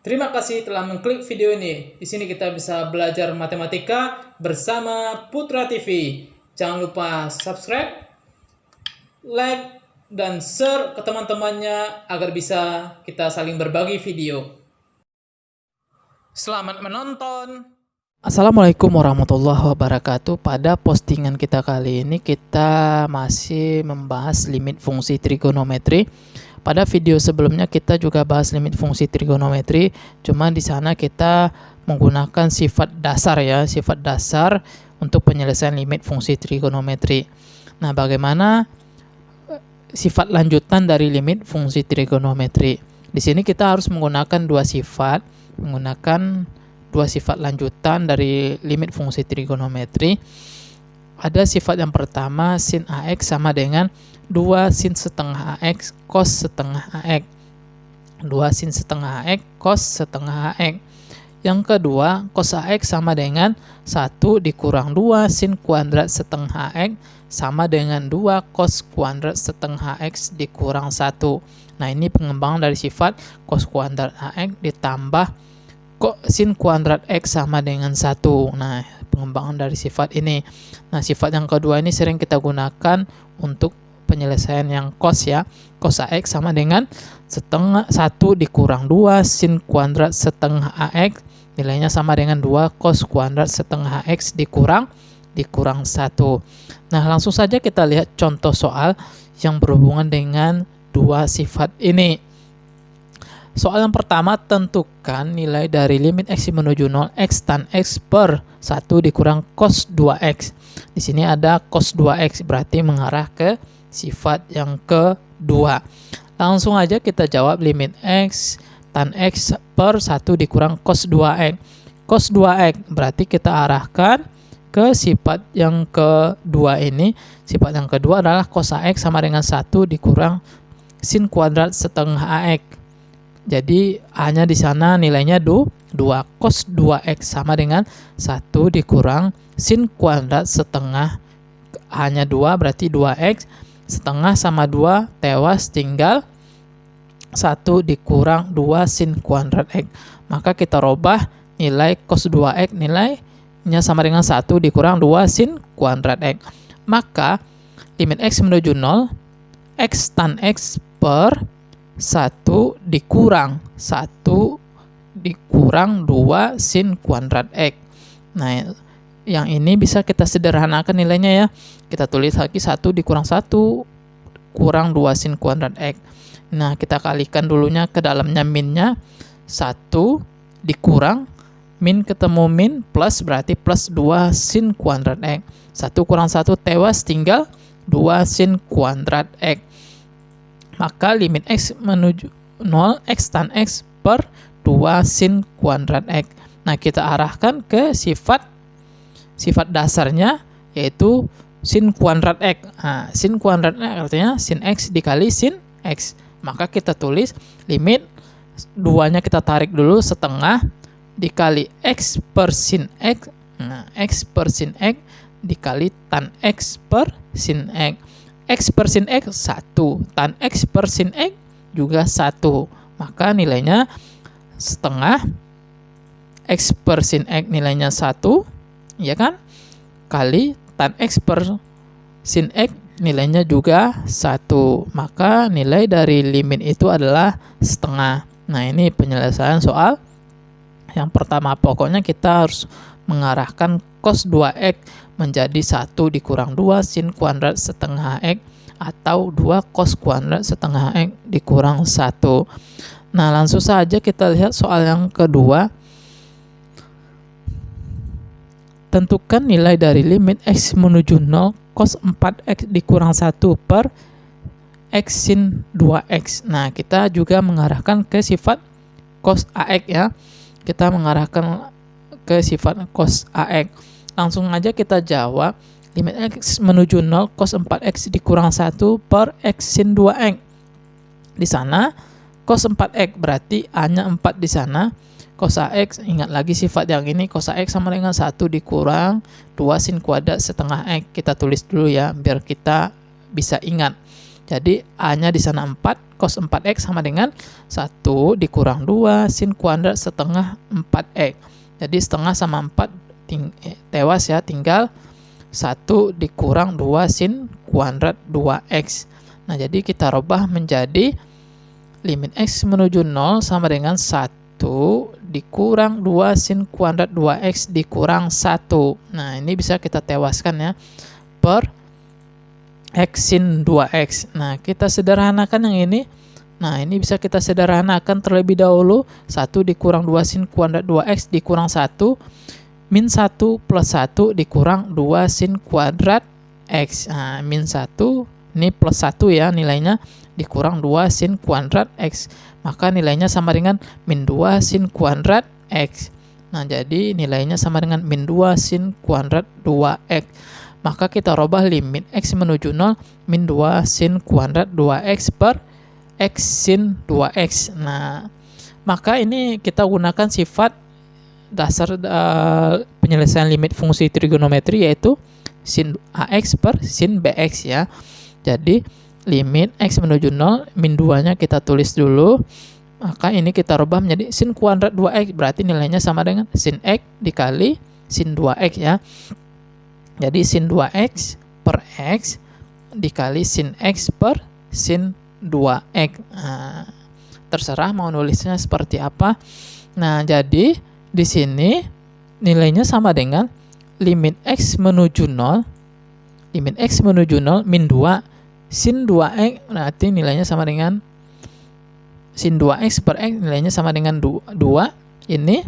Terima kasih telah mengklik video ini. Di sini kita bisa belajar matematika bersama Putra TV. Jangan lupa subscribe, like, dan share ke teman-temannya agar bisa kita saling berbagi video. Selamat menonton. Assalamualaikum warahmatullahi wabarakatuh. Pada postingan kita kali ini kita masih membahas limit fungsi trigonometri. Pada video sebelumnya kita juga bahas limit fungsi trigonometri, cuma di sana kita menggunakan sifat dasar ya, sifat dasar untuk penyelesaian limit fungsi trigonometri. Nah, bagaimana sifat lanjutan dari limit fungsi trigonometri? Di sini kita harus menggunakan dua sifat lanjutan dari limit fungsi trigonometri. Ada sifat yang pertama, sin AX sama dengan 2 sin setengah AX cos setengah AX. 2 sin setengah AX cos setengah AX. Yang kedua, cos AX sama dengan 1 dikurang 2 sin kuadrat setengah AX sama dengan 2 cos kuadrat setengah AX dikurang 1. Nah, ini pengembangan dari sifat cos kuadrat AX ditambah sin kuadrat X sama dengan 1. Nah, pengembangan dari sifat ini. Nah, sifat yang kedua ini sering kita gunakan untuk penyelesaian yang cos ya. Cos AX sama dengan setengah 1 dikurang 2 sin kuadrat setengah AX. Nilainya sama dengan 2 cos kuadrat setengah AX dikurang 1. Nah, langsung saja kita lihat contoh soal yang berhubungan dengan dua sifat ini. Soal yang pertama, tentukan nilai dari limit X menuju 0 X tan X per 1 dikurang cos 2X. Di sini ada cos 2X, berarti mengarah ke sifat yang kedua. Langsung aja kita jawab limit X tan X per 1 dikurang cos 2X. Cos 2X berarti kita arahkan ke sifat yang kedua ini. Sifat yang kedua adalah cos AX sama dengan 1 dikurang sin kuadrat setengah AX. Jadi A-nya di sana nilainya 2 cos 2X sama dengan 1 dikurang sin kuadrat setengah, A-nya 2 berarti 2X, setengah sama 2 tewas tinggal 1 dikurang 2 sin kuadrat X. Maka kita robah nilai cos 2X, nilainya sama dengan 1 dikurang 2 sin kuadrat X. Maka limit X menuju 0 X tan X per 1 dikurang 2 sin kuadrat X. Nah, yang ini bisa kita sederhanakan nilainya ya. Kita tulis lagi 1 dikurang 1 kurang 2 sin kuadrat X. Nah, kita kalikan dulunya ke dalamnya minnya. 1 dikurang min ketemu min plus berarti plus 2 sin kuadrat X. 1 kurang 1 tewas tinggal 2 sin kuadrat X. Maka limit X menuju 0 X tan X per 2 sin kuadrat X. Nah, kita arahkan ke sifat dasarnya, yaitu sin kuadrat X. Nah, sin kuadrat X artinya sin X dikali sin X. Maka kita tulis limit 2-nya kita tarik dulu setengah dikali X per sin X. Nah, X per sin X dikali tan X per sin X. X per sin X 1, tan X per sin X juga 1. Maka nilainya setengah X per sin X nilainya 1, ya kan? Kali tan X per sin X nilainya juga 1. Maka nilai dari limit itu adalah setengah. Nah, ini penyelesaian soal yang pertama. Pokoknya kita harus mengarahkan cos 2X menjadi 1 dikurang 2 sin kuadrat setengah X atau 2 cos kuadrat setengah X dikurang 1. Nah, langsung saja kita lihat soal yang kedua. Tentukan nilai dari limit X menuju 0 cos 4X dikurang 1 per X sin 2X. Nah, kita juga mengarahkan ke sifat cos AX ya. Kita mengarahkan ke sifat cos AX. Langsung aja kita jawab limit X menuju 0 cos 4X dikurang 1 per X sin 2X. Di sana cos 4X berarti A-nya 4 di sana. Cos AX, ingat lagi sifat yang ini, cos AX sama dengan 1 dikurang 2 sin kuadrat setengah X. Kita tulis dulu ya biar kita bisa ingat. Jadi A-nya di sana 4, cos 4x sama dengan 1 dikurang 2 sin kuadrat setengah 4x. Jadi setengah sama 4 tewas ya, tinggal 1 dikurang 2 sin kuadrat 2x. Nah, jadi kita rubah menjadi limit x menuju 0 sama dengan 1 dikurang 2 sin kuadrat 2x dikurang 1. Nah, ini bisa kita tewaskan ya, per x sin 2x. Nah, kita sederhanakan yang ini. Nah, ini bisa kita sederhanakan terlebih dahulu. 1 dikurang 2 sin kuadrat 2x dikurang 1. Min 1 plus 1 dikurang 2 sin kuadrat x. Nah, min 1, ini plus 1 ya nilainya, dikurang 2 sin kuadrat x. Maka nilainya sama dengan min 2 sin kuadrat x. Nah, jadi nilainya sama dengan min 2 sin kuadrat 2x. Maka kita rubah limit x menuju 0 min 2 sin kuadrat 2x per x sin 2x. Nah, maka ini kita gunakan sifat dasar penyelesaian limit fungsi trigonometri, yaitu sin ax per sin bx ya. Jadi limit x menuju 0 min 2 nya kita tulis dulu. Maka ini kita rubah menjadi sin kuadrat 2x, berarti nilainya sama dengan sin x dikali sin 2x ya. Jadi sin 2x per x dikali sin x per sin 2x. Nah, terserah mau nulisnya seperti apa. Nah, jadi di sini nilainya sama dengan limit x menuju 0, limit x menuju 0 min 2 sin 2x, berarti nilainya sama dengan sin 2x per x, nilainya sama dengan 2. Ini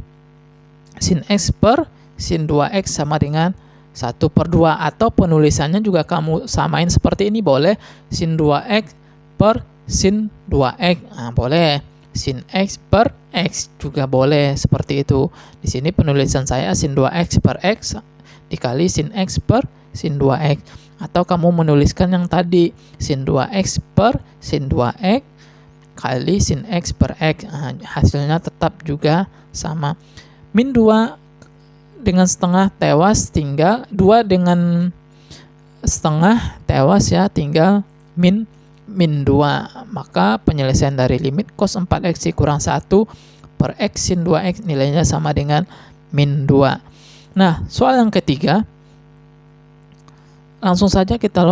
sin x per sin 2x sama dengan 1/2, atau penulisannya juga kamu samain seperti ini, boleh sin 2x per sin 2x. Nah, boleh sin x per x juga boleh seperti itu. Di sini penulisan saya sin 2x per x dikali sin x per sin 2x. Atau kamu menuliskan yang tadi sin 2x per sin 2x kali sin x per x. Nah, hasilnya tetap juga sama. Min 2 dengan setengah tewas, tinggal 2 dengan setengah tewas ya, tinggal min 2. Maka penyelesaian dari limit cos 4x kurang 1 per x sin 2x nilainya sama dengan min 2. Nah, soal yang ketiga, langsung saja kita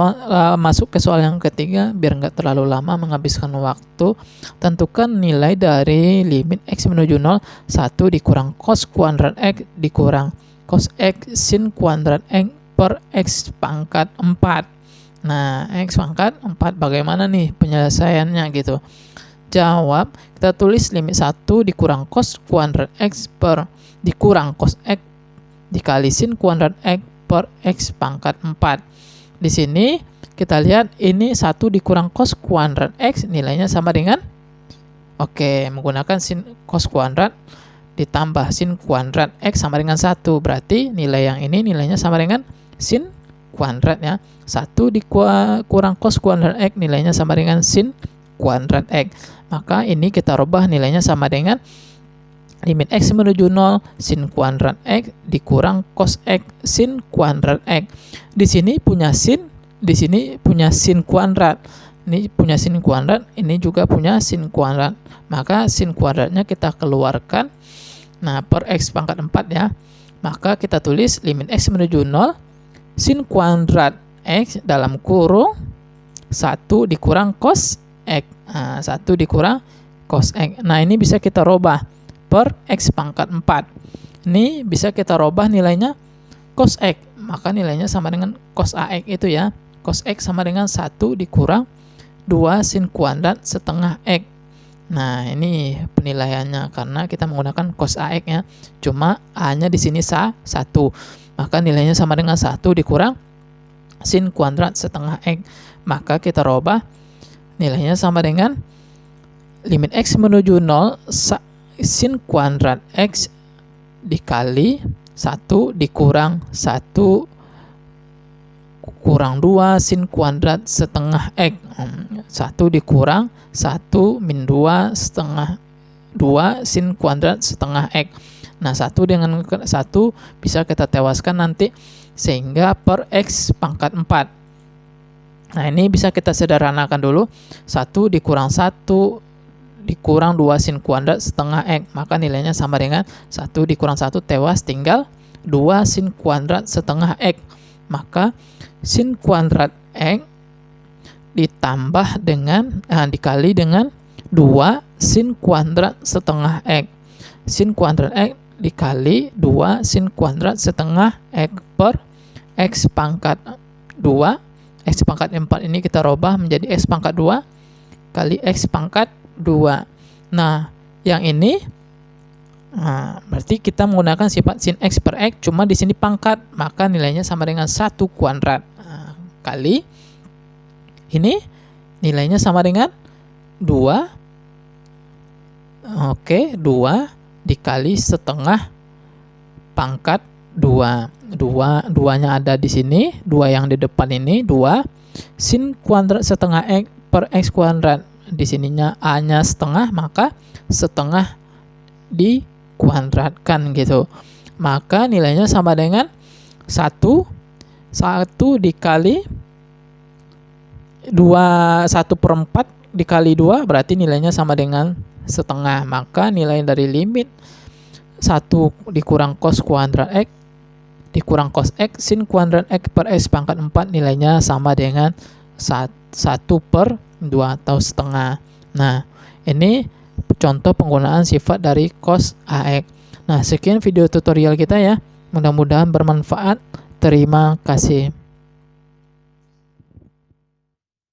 masuk ke soal yang ketiga biar nggak terlalu lama menghabiskan waktu. Tentukan nilai dari limit x menuju 0, 1 dikurang cos kuadrat x dikurang cos x sin kuadrat x per x pangkat 4. Nah, x pangkat 4 bagaimana nih penyelesaiannya gitu. Jawab, kita tulis limit 1 dikurang cos kuadrat x per dikurang cos x dikali sin kuadrat x per x pangkat 4. Di sini kita lihat ini 1 dikurang cos kuadrat x nilainya sama dengan, oke, menggunakan sin cos kuadrat ditambah sin kuadrat x sama dengan 1. Berarti nilai yang ini nilainya sama dengan sin kuadrat ya. 1 dikurang cos kuadrat x nilainya sama dengan sin kuadrat x. Maka ini kita rubah nilainya sama dengan limit x menuju 0 sin kuadrat x dikurang cos x sin kuadrat x. Di sini punya sin, di sini punya sin kuadrat. Ini punya sin kuadrat, ini juga punya sin kuadrat. Maka sin kuadratnya kita keluarkan. Nah, per x pangkat 4 ya. Maka kita tulis limit x menuju 0 sin kuadrat x dalam kurung 1 dikurang cos x. Nah, 1 dikurang cos x. Nah, ini bisa kita rubah per x pangkat 4. Ini bisa kita rubah nilainya cos x. Maka nilainya sama dengan cos ax itu ya. Cos x sama dengan 1 dikurang 2 sin kuadrat setengah x. Nah, ini penilaiannya karena kita menggunakan cos ax ya. Cuma a-nya di sini 1. Maka nilainya sama dengan 1 dikurang sin kuadrat setengah x. Maka kita rubah nilainya sama dengan limit x menuju 0 sin kuadrat x dikali 1 dikurang 1 kurang 2 sin kuadrat setengah x. 1 dikurang 1 min 2 setengah 2 sin kuadrat setengah x. Nah, 1 dengan 1 bisa kita tewaskan nanti sehingga per x pangkat 4. Nah, ini bisa kita sederhanakan dulu. 1 dikurang 1 dikurang 2 sin kuadrat setengah X. Maka nilainya sama dengan 1 dikurang 1 tewas tinggal 2 sin kuadrat setengah X. Maka sin kuadrat X ditambah dengan dikali dengan 2 sin kuadrat setengah X. Sin kuadrat X dikali 2 sin kuadrat setengah X per X pangkat 2. X pangkat 4 ini kita robah menjadi X pangkat 2 kali X pangkat 2. Nah, yang ini berarti kita menggunakan sifat sin X per X, cuma di sini pangkat, maka nilainya sama dengan 1 kuadrat. Kali ini nilainya sama dengan 2. Oke, 2 dikali setengah pangkat 2. 2-nya ada di sini, 2 yang di depan ini 2 sin kuadrat setengah X per X kuadrat. Di sininya A-nya setengah, maka setengah dikuadratkan gitu. Maka nilainya sama dengan 1 dikali 1 per 4 dikali 2 berarti nilainya sama dengan setengah. Maka nilai dari limit 1 dikurang cos kuadrat X dikurang cos X sin kuadrat X per X pangkat 4 nilainya sama dengan 1 per 2 atau setengah. Nah, ini contoh penggunaan sifat dari cos AX. Nah, sekian video tutorial kita ya. Mudah-mudahan bermanfaat. Terima kasih.